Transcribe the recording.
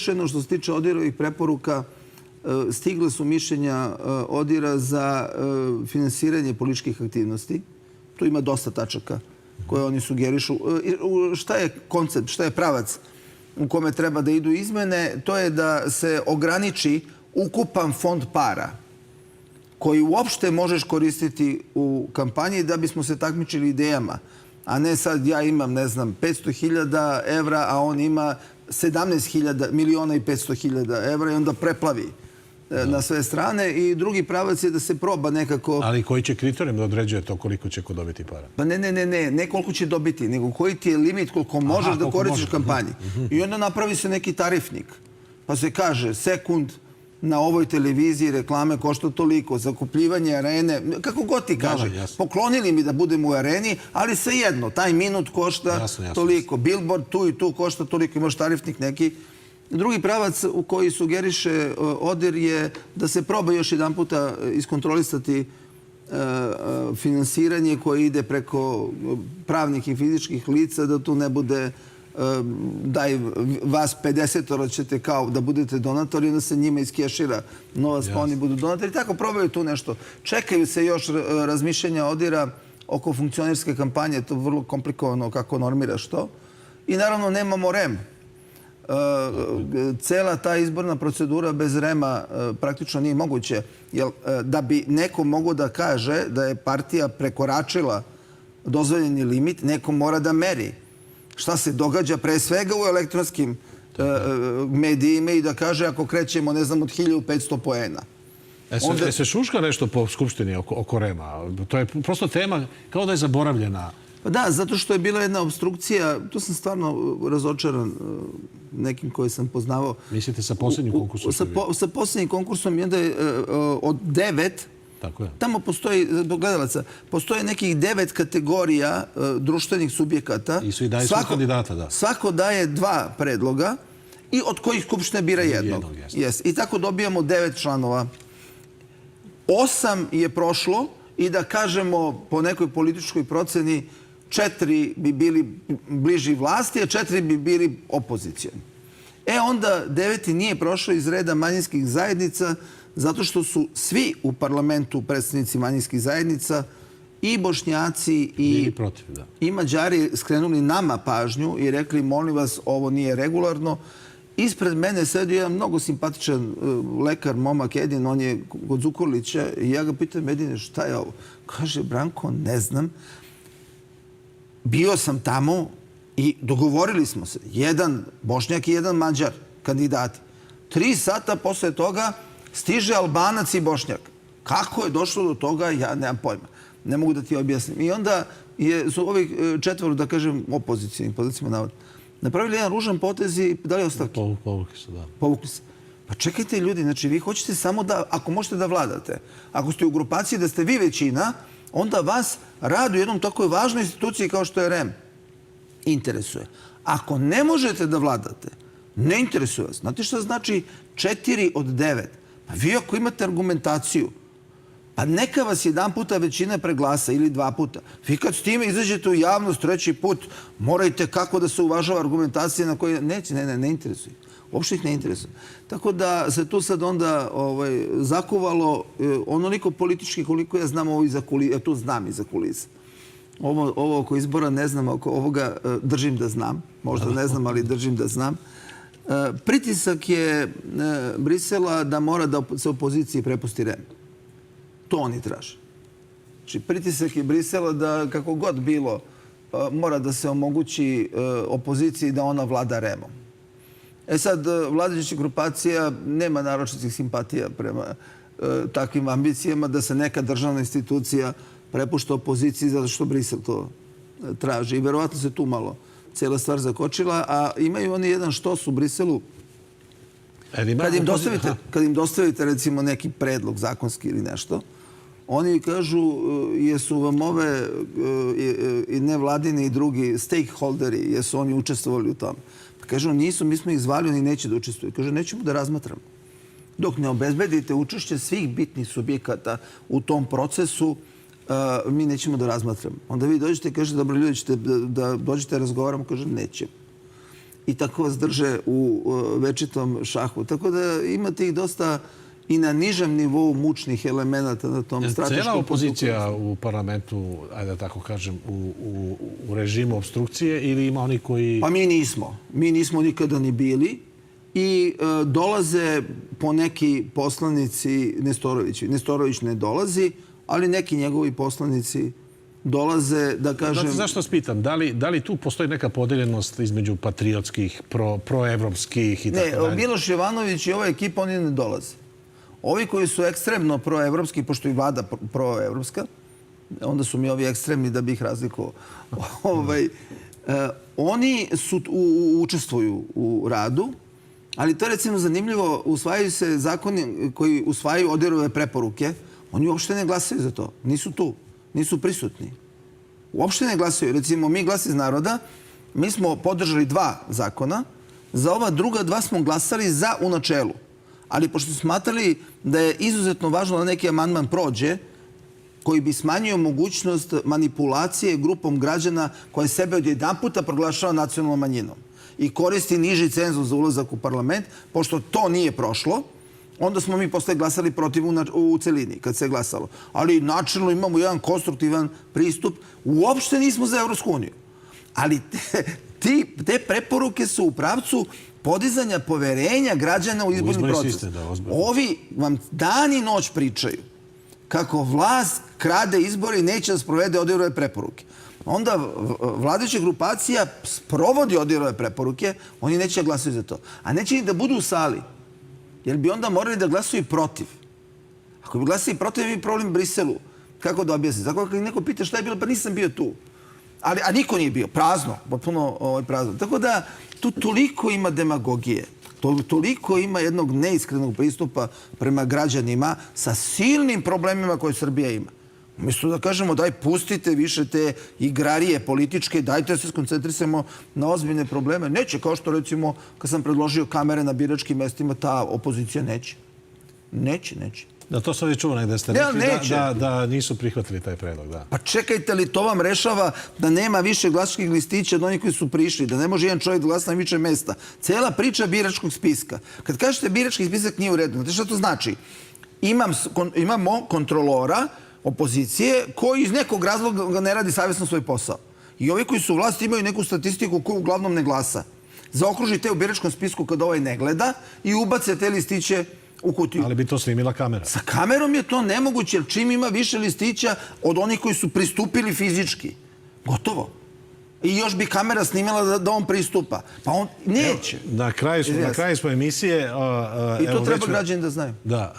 jedno što se tiče ODIHR-ovih preporuka, stigle su mišljenja ODIHR-a za finansiranje političkih aktivnosti. Tu ima dosta tačaka koje oni sugerišu. Šta je koncept, šta je pravac u kome treba da idu izmene? To je da se ograniči ukupan fond para koji uopšte možeš koristiti u kampanji da bismo se takmičili idejama. A ne sad ja imam, ne znam, 500.000 evra, a on ima 17 miliona i 500.000 evra i onda preplavi na sve strane. I drugi pravac je da se proba nekako... Ali koji će kriterijum da određuje to koliko će ko dobiti para? Pa ne koliko će dobiti, nego koji ti je limit koliko možeš da koristiš u kampanji. I onda napravi se neki tarifnik. Pa se kaže, sekund na ovoj televiziji reklame košta toliko, zakupljivanje arene, kako god ti kaže. Poklonili mi da budem u areni, ali svejedno, taj minut košta toliko. Billboard tu i tu košta toliko, imaš tarifnik neki. Drugi pravac u koji sugeriše ODIHR je da se proba još jedan puta iskontrolisati finansiranje koje ide preko pravnih i fizičkih lica, da tu ne bude daj vas 50 ćete kao da budete donatori, onda se njima iskešira novac pa oni budu donatori. Tako probaju tu nešto. Čekaju se još razmišljenja ODIHR-a oko funkcionerske kampanje. To je vrlo komplikovano kako normiraš to. I naravno nemamo REM. Cela ta izborna procedura bez REM-a praktično nije moguće. Da bi neko mogao da kaže da je partija prekoračila dozvoljeni limit, neko mora da meri šta se događa pre svega u elektronskim medijima i da kaže ako krećemo, ne znam, od 1500 poena. Se šuška nešto po Skupštini oko REM-a? To je prosto tema kao da je zaboravljena. Pa da, zato što je bila jedna obstrukcija. Tu sam stvarno razočaran nekim koje sam poznavao. Mislite sa posljednjim konkursom? Sa posljednjim konkursom, onda je od 9... Tamo postoji, zbog gledalaca, postoje nekih 9 kategorija društvenih subjekata. I svi daju svoj kandidata, da. Svako daje 2 predloga i od kojih Skupština bira jednog. I tako dobijamo 9 članova. 8 je prošlo i da kažemo po nekoj političkoj proceni 4 bi bili bliži vlasti, a 4 bi bili opozicijani. Onda 9. nije prošao iz reda manjinskih zajednica zato što su svi u parlamentu predstavnici manjinskih zajednica, i Bošnjaci i Mađari, skrenuli nama pažnju i rekli, molim vas, ovo nije regularno. Ispred mene sedi jedan mnogo simpatičan lekar, momak Edin, on je kod Zukorlića i ja ga pitam, Edine, šta je ovo? Kaže, Branko, ne znam. Bio sam tamo i dogovorili smo se. Jedan Bošnjak i jedan Mađar, kandidati. 3 sata posle toga stiže Albanac i Bošnjak. Kako je došlo do toga, ja nemam pojma. Ne mogu da ti objasnim. I onda su ovih 4, da kažem, opozicijni, pozicijama navod, napravili jedan ružan potez i dali ostavke. Povukli se, da. Povukli se. Pa čekajte ljudi, znači vi hoćete samo da, ako možete da vladate, ako ste u grupaciji da ste vi većina, onda vas rad u jednom takoj važnoj instituciji kao što je REM interesuje. Ako ne možete da vladate, ne interesuje vas. Znate šta znači 4 od 9? Pa vi ako imate argumentaciju, pa neka vas jedan puta većina preglasa ili 2 puta. Vi kad s time izađete u javnost 3. put, morate kako da se uvažava argumentacija na koje... Ne interesuje. Uopšte ih ne interesuje. Tako da se tu sad onda zakuvalo onoliko politički koliko ja znam ovo iza kulisa. Ja tu znam iza kulisa. Ovo oko izbora ne znam, oko ovoga držim da znam. Možda ne znam, ali držim da znam. Pritisak je Brisela da mora da se opoziciji prepusti REM. To oni traže. Znači, pritisak je Brisela da, kako god bilo, mora da se omogući opoziciji da ona vlada REM-om. Sad, vladajuća grupacija nema naročitih simpatija prema takvim ambicijama da se neka državna institucija prepušta opoziciji zato što Brisel to traži. I verovatno se tu malo cijela stvar zakočila, a imaju oni jedan štos u Briselu. Kad im dostavite recimo neki predlog zakonski ili nešto, oni kažu jesu vam ove i nevladini i drugi stakeholderi, jesu oni učestvovali u tom. Kažu nisu, mi smo ih zvali, oni neće da učestvuju. Kažu nećemo da razmatramo. Dok ne obezbedite učešće svih bitnih subjekata u tom procesu, mi nećemo da razmatramo. Onda vi dođete i kažete, dobro ljudi, ćete da dođete da razgovaramo, kaže nećemo. i tako vas drže u večitom šahu. Tako da imate ih dosta i na nižem nivou mučnih elemenata na tom strateškom... Cijela opozicija u parlamentu, ajde da tako kažem, u režimu obstrukcije ili ima oni koji... Pa mi nismo. Mi nismo nikada ni bili i dolaze po neki poslanici Nestorović. Nestorović ne dolazi, ali neki njegovi poslanici dolaze, da kažem... Znate zašto vas pitam? Da li tu postoji neka podeljenost između patriotskih, proevropskih i tako dalje? Ne, Miloš Jovanović i ova ekipa, oni ne dolaze. Ovi koji su ekstremno proevropski, pošto je vlada proevropska, onda su mi ovi ekstremni da bi ih razlikovao. Oni učestvuju u radu, ali to je recimo zanimljivo, usvajaju se zakoni koji usvajaju ODIHR-ove preporuke, oni uopšte ne glasaju za to. Nisu tu, nisu prisutni. Uopšte ne glasaju. Recimo, mi Glas iz naroda, mi smo podržali 2 zakona, za ova druga 2 smo glasali za u načelu. Ali pošto smatrali da je izuzetno važno da neki amandman prođe, koji bi smanjio mogućnost manipulacije grupom građana koje sebe odjedanputa proglašava nacionalnom manjinom i koristi niži cenzus za ulazak u parlament, pošto to nije prošlo, onda smo mi posle glasali protiv u celini, kad se je glasalo. Ali načelno imamo jedan konstruktivan pristup. Uopšte nismo za Evropsku uniju. Ali te preporuke su u pravcu podizanja poverenja građana u izborni proces. Ovi vam dan i noć pričaju kako vlast krade izbore i neće da sprovede ODIHR-ove preporuke. Onda vladajuća grupacija sprovodi ODIHR-ove preporuke, oni neće da glasaju za to. A neće ni da budu u sali, jer bi onda morali da glasuju protiv. Ako bi glasili protiv, bi problem Briselu. Kako da objasnim? Zato kad neko pita šta je bilo, pa nisam bio tu. A niko nije bio. Prazno. Potpuno prazno. Tako da tu toliko ima demagogije. Toliko ima jednog neiskrenog pristupa prema građanima sa silnim problemima koje Srbija ima. Umjesto da kažemo daj pustite više te igrarije političke, dajte se skoncentrisamo na ozbiljne probleme. Neće, kao što recimo kad sam predložio kamere na biračkim mestima, ta opozicija neće. Neće. Da, to sam već čuo negde ste rekli da nisu prihvatili taj predlog. Da. Pa čekajte li, to vam rešava da nema više glasačkih listića od onih koji su prišli, da ne može jedan čovjek da glasa na više mesta. Cela priča biračkog spiska. Kad kažete birački spisak nije u redu, znate šta to znači? Imamo kontrolora opozicije koji iz nekog razloga ne radi savjesno svoj posao. I ovi koji su u vlasti imaju neku statistiku koju uglavnom ne glasa. Zaokružite u biračkom spisku kad ovaj ne gleda i ubace te listiće u kutiju. Ali bi to snimila kamera. Sa kamerom je to nemoguće, jer čim ima više listića od onih koji su pristupili fizički. Gotovo. I još bi kamera snimila da on pristupa. Pa on neće. Na kraju smo emisije. I to treba građani da znaju. Da.